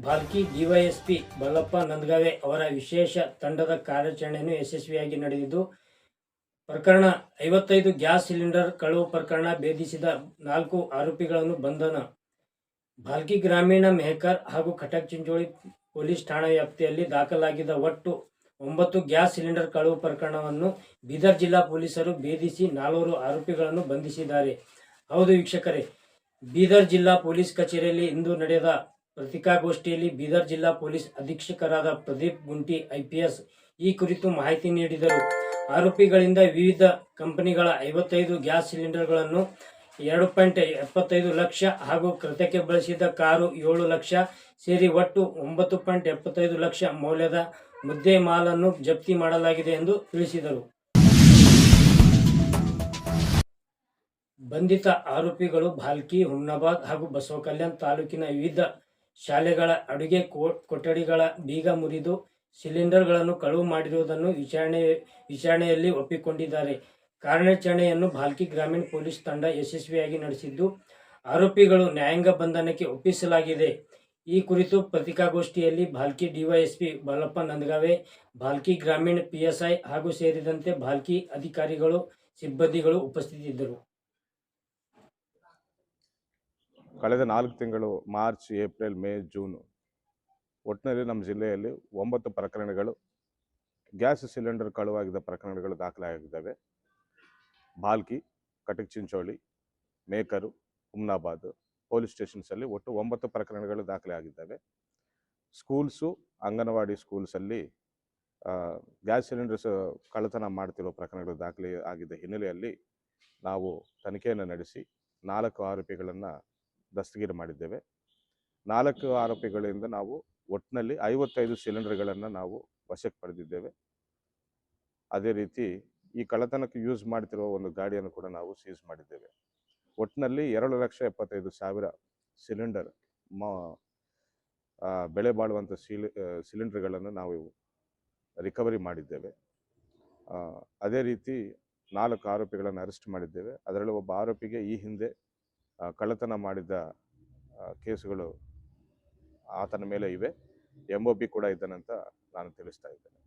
Bhalki DYSP Ballappa ನಂದಗಾವೆ ಅವರ ವಿಶೇಷ ತಂಡದ ಕಾರ್ಯಾಚರಣೆಯನ್ನು ಯಶಸ್ವಿಯಾಗಿ ನಡೆದಿದ್ದು, ಪ್ರಕರಣ 55 ಗ್ಯಾಸ್ ಸಿಲಿಂಡರ್ ಕಳವು ಪ್ರಕರಣ ಭೇದಿಸಿದ 4 ಆರೋಪಿಗಳನ್ನು ಬಂಧನ. ಭಾಲ್ಕಿ ಗ್ರಾಮೀಣ ಮೆಹಕರ್ ಹಾಗೂ ಖಟಕ್ ಚಿಂಚೋಳಿ ಪೊಲೀಸ್ ಠಾಣಾ ವ್ಯಾಪ್ತಿಯಲ್ಲಿ ದಾಖಲಾಗಿದ್ದ ಒಟ್ಟು 9 ಗ್ಯಾಸ್ ಸಿಲಿಂಡರ್ ಕಳವು ಪ್ರಕರಣವನ್ನು ಬೀದರ್ ಜಿಲ್ಲಾ ಪೊಲೀಸರು ಭೇದಿಸಿ 4 ಆರೋಪಿಗಳನ್ನು ಬಂಧಿಸಿದ್ದಾರೆ. ಹೌದು ವೀಕ್ಷಕರೇ, ಬೀದರ್ ಜಿಲ್ಲಾ ಪೊಲೀಸ್ ಕಚೇರಿಯಲ್ಲಿ ಇಂದು ನಡೆದ ಪತ್ರಿಕಾಗೋಷ್ಠಿಯಲ್ಲಿ ಬೀದರ್ ಜಿಲ್ಲಾ ಪೊಲೀಸ್ ಅಧೀಕ್ಷಕರಾದ ಪ್ರದೀಪ್ ಗುಂಟಿ IPS ಈ ಕುರಿತು ಮಾಹಿತಿ ನೀಡಿದರು. ಆರೋಪಿಗಳಿಂದ ವಿವಿಧ ಕಂಪನಿಗಳ 55 ಗ್ಯಾಸ್ ಸಿಲಿಂಡರ್ಗಳನ್ನು 2.75 ಲಕ್ಷ ಹಾಗೂ ಕೃತ್ಯಕ್ಕೆ ಬಳಸಿದ ಕಾರು 7 ಲಕ್ಷ ಸೇರಿ ಒಟ್ಟು 9.75 ಲಕ್ಷ ಮೌಲ್ಯದ ಮುದ್ದೆ ಮಾಲನ್ನು ಜಪ್ತಿ ಮಾಡಲಾಗಿದೆ ಎಂದು ತಿಳಿಸಿದರು. ಬಂಧಿತ ಆರೋಪಿಗಳು ಭಾಲ್ಕಿ, ಹುಮ್ನಾಬಾದ್ ಹಾಗೂ ಬಸವಕಲ್ಯಾಣ ತಾಲೂಕಿನ ವಿವಿಧ ಶಾಲೆಗಳ ಅಡುಗೆ ಕೊಠಡಿಗಳ ಬೀಗ ಮುರಿದು ಸಿಲಿಂಡರ್ಗಳನ್ನು ಕಳವು ಮಾಡಿರುವುದನ್ನು ವಿಚಾರಣೆಯಲ್ಲಿ ಒಪ್ಪಿಕೊಂಡಿದ್ದಾರೆ. ಕಾರ್ಯಾಚರಣೆಯನ್ನು ಭಾಲ್ಕಿ ಗ್ರಾಮೀಣ ಪೊಲೀಸ್ ತಂಡ ಯಶಸ್ವಿಯಾಗಿ ನಡೆಸಿದ್ದು, ಆರೋಪಿಗಳು ನ್ಯಾಯಾಂಗ ಬಂಧನಕ್ಕೆ ಒಪ್ಪಿಸಲಾಗಿದೆ. ಈ ಕುರಿತು ಪತ್ರಿಕಾಗೋಷ್ಠಿಯಲ್ಲಿ ಭಾಲ್ಕಿ ಡಿವೈಎಸ್ಪಿ ಬಲ್ಲಪ್ಪ ನಂದಗಾವೆ, ಭಾಲ್ಕಿ ಗ್ರಾಮೀಣ PSI ಹಾಗೂ ಸೇರಿದಂತೆ ಭಾಲ್ಕಿ ಅಧಿಕಾರಿಗಳು, ಸಿಬ್ಬಂದಿಗಳು ಉಪಸ್ಥಿತರಿದ್ದರು. ಕಳೆದ 4 ತಿಂಗಳು ಮಾರ್ಚ್, ಏಪ್ರಿಲ್, ಮೇ, ಜೂನ್ ಒಟ್ಟಿನಲ್ಲಿ ನಮ್ಮ ಜಿಲ್ಲೆಯಲ್ಲಿ 9 ಪ್ರಕರಣಗಳು ಗ್ಯಾಸ್ ಸಿಲಿಂಡರ್ ಕಳುವಾಗಿದ್ದ ಪ್ರಕರಣಗಳು ದಾಖಲಾಗಿದ್ದಾವೆ. ಭಾಲ್ಕಿ, ಖಟಕ್ ಚಿಂಚೋಳಿ, ಮೇಕರು, ಹುಮ್ನಾಬಾದ್ ಪೊಲೀಸ್ ಸ್ಟೇಷನ್ಸಲ್ಲಿ ಒಟ್ಟು 9 ಪ್ರಕರಣಗಳು ದಾಖಲೆ ಆಗಿದ್ದಾವೆ. ಸ್ಕೂಲ್ಸು, ಅಂಗನವಾಡಿ ಸ್ಕೂಲ್ಸಲ್ಲಿ ಗ್ಯಾಸ್ ಸಿಲಿಂಡರ್ಸ್ ಕಳ್ಳತನ ಮಾಡ್ತಿರೋ ಪ್ರಕರಣಗಳು ದಾಖಲೆ ಆಗಿದ್ದ ಹಿನ್ನೆಲೆಯಲ್ಲಿ ನಾವು ತನಿಖೆಯನ್ನು ನಡೆಸಿ 4 ಆರೋಪಿಗಳನ್ನು ದಸ್ತಗಿರಿ ಮಾಡಿದ್ದೇವೆ. 4 ಆರೋಪಿಗಳಿಂದ ನಾವು ಒಟ್ಟಿನಲ್ಲಿ 55 ಸಿಲಿಂಡರ್ಗಳನ್ನು ನಾವು ವಶಕ್ಕೆ ಪಡೆದಿದ್ದೇವೆ. ಅದೇ ರೀತಿ ಈ ಕಳ್ಳತನಕ್ಕೆ ಯೂಸ್ ಮಾಡ್ತಿರೋ ಒಂದು ಗಾಡಿಯನ್ನು ಕೂಡ ನಾವು ಸೀಸ್ ಮಾಡಿದ್ದೇವೆ. ಒಟ್ಟಿನಲ್ಲಿ 2,75,000 ಸಿಲಿಂಡರ್ ಬೆಲೆ ಬಾಳುವಂಥ ಸಿಲಿಂಡರ್ಗಳನ್ನು ನಾವು ರಿಕವರಿ ಮಾಡಿದ್ದೇವೆ. ಅದೇ ರೀತಿ 4 ಆರೋಪಿಗಳನ್ನು ಅರೆಸ್ಟ್ ಮಾಡಿದ್ದೇವೆ. ಅದರಲ್ಲಿ ಒಬ್ಬ ಆರೋಪಿಗೆ ಈ ಹಿಂದೆ ಕಳ್ಳತನ ಮಾಡಿದ ಕೇಸುಗಳು ಆತನ ಮೇಲೆ ಇವೆ. MOB ಕೂಡ ಇದ್ದಾನಂತ ನಾನು ತಿಳಿಸ್ತಾ ಇದ್ದೇನೆ.